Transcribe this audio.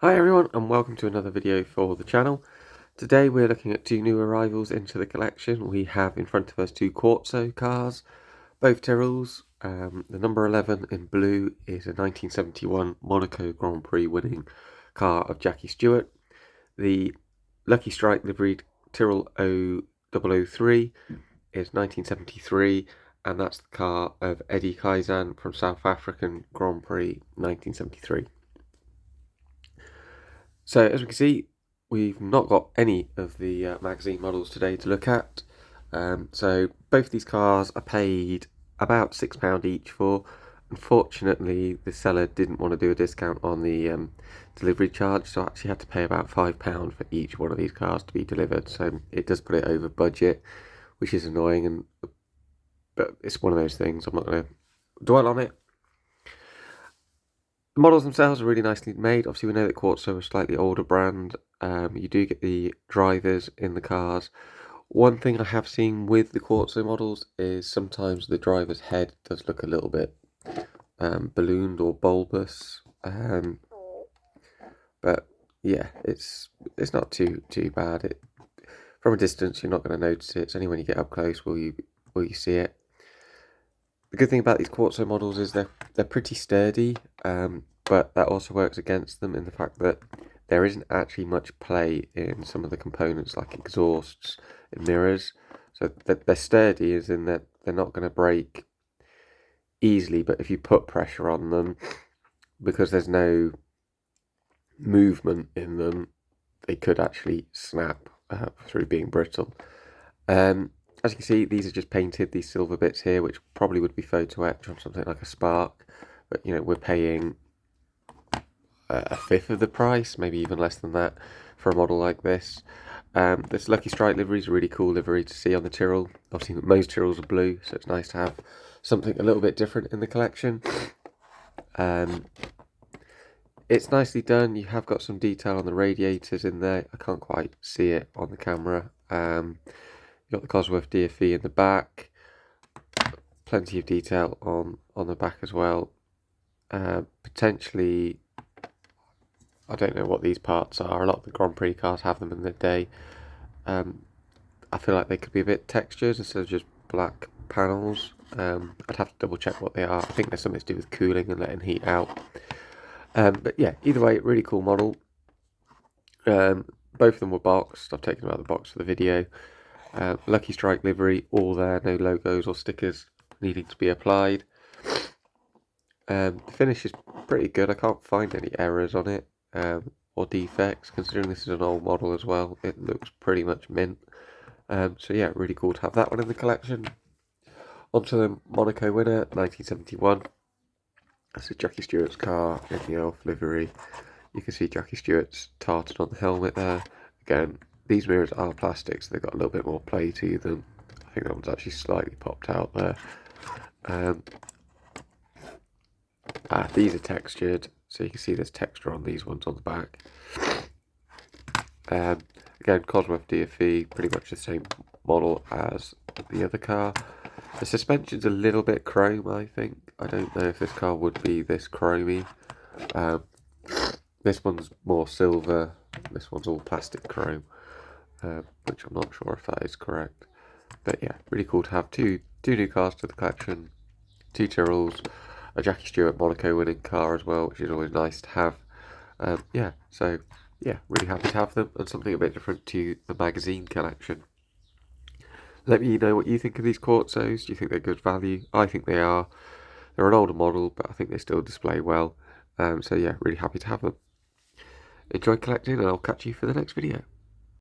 Hi everyone and welcome to another video for the channel. Today we're looking at two new arrivals into the collection. We have in front of us two Quartzo cars, both Tyrells. The number 11 in blue is a 1971 Monaco Grand Prix winning car of Jackie Stewart. The Lucky Strike liveried Tyrrell 0003 is 1973 and that's the car of Eddie Kaizen from South African Grand Prix 1973. So as we can see, we've not got any of the magazine models today to look at. So both these cars are paid about £6 each for. Unfortunately, the seller didn't want to do a discount on the delivery charge, so I actually had to pay about £5 for each one of these cars to be delivered. So it does put it over budget, which is annoying, but it's one of those things. I'm not going to dwell on it. The models themselves are really nicely made. Obviously, we know that Quartzo is a slightly older brand. You do get the drivers in the cars. One thing I have seen with the Quartzo models is sometimes the driver's head does look a little bit ballooned or bulbous. But yeah, it's not too bad. From a distance, you're not going to notice it. It's only when you get up close will you see it. The good thing about these Quartzo models is they're pretty sturdy, but that also works against them in the fact that there isn't actually much play in some of the components like exhausts and mirrors. So they're sturdy as in that they're not going to break easily, but if you put pressure on them, because there's no movement in them, they could actually snap through being brittle. As you can see, these are just painted, these silver bits here, which probably would be photo etched on something like a Spark. But, you know, we're paying a fifth of the price, maybe even less than that, for a model like this. This Lucky Strike livery is a really cool livery to see on the Tyrrell. Obviously, most Tyrrells are blue, so it's nice to have something a little bit different in the collection. It's nicely done. You have got some detail on the radiators in there. I can't quite see it on the camera. You've got the Cosworth DFE in the back, plenty of detail on the back as well. Potentially, I don't know what these parts are. A lot of the Grand Prix cars have them in the day. I feel like they could be a bit textured instead of just black panels. I'd have to double check what they are. I think there's something to do with cooling and letting heat out. But yeah, either way, really cool model. Both of them were boxed. I've taken them out of the box for the video. Lucky Strike livery, all there, no logos or stickers needing to be applied. The finish is pretty good. I can't find any errors on it or defects, considering this is an old model as well. It looks pretty much mint. So yeah, really cool to have that one in the collection. Onto the Monaco winner, 1971. That's a Jackie Stewart's car in the elf livery. You can see Jackie Stewart's tartan on the helmet there. Again, these mirrors are plastic, so they've got a little bit more play to them. I think that one's actually slightly popped out there. These are textured, so you can see there's texture on these ones on the back. Again, Cosworth DFE, pretty much the same model as the other car. The suspension's a little bit chrome, I think. I don't know if this car would be this chromy. This one's more silver, this one's all plastic chrome, which I'm not sure if that is correct. But yeah, really cool to have two new cars to the collection, two Tyrrells, a Jackie Stewart Monaco winning car as well, which is always nice to have. Yeah, so yeah, really happy to have them, and something a bit different to the magazine collection. Let me know what you think of these Quartzos. Do you think they're good value? I think they are. They're an older model, but I think they still display well. So yeah, really happy to have them. Enjoy collecting, and I'll catch you for the next video.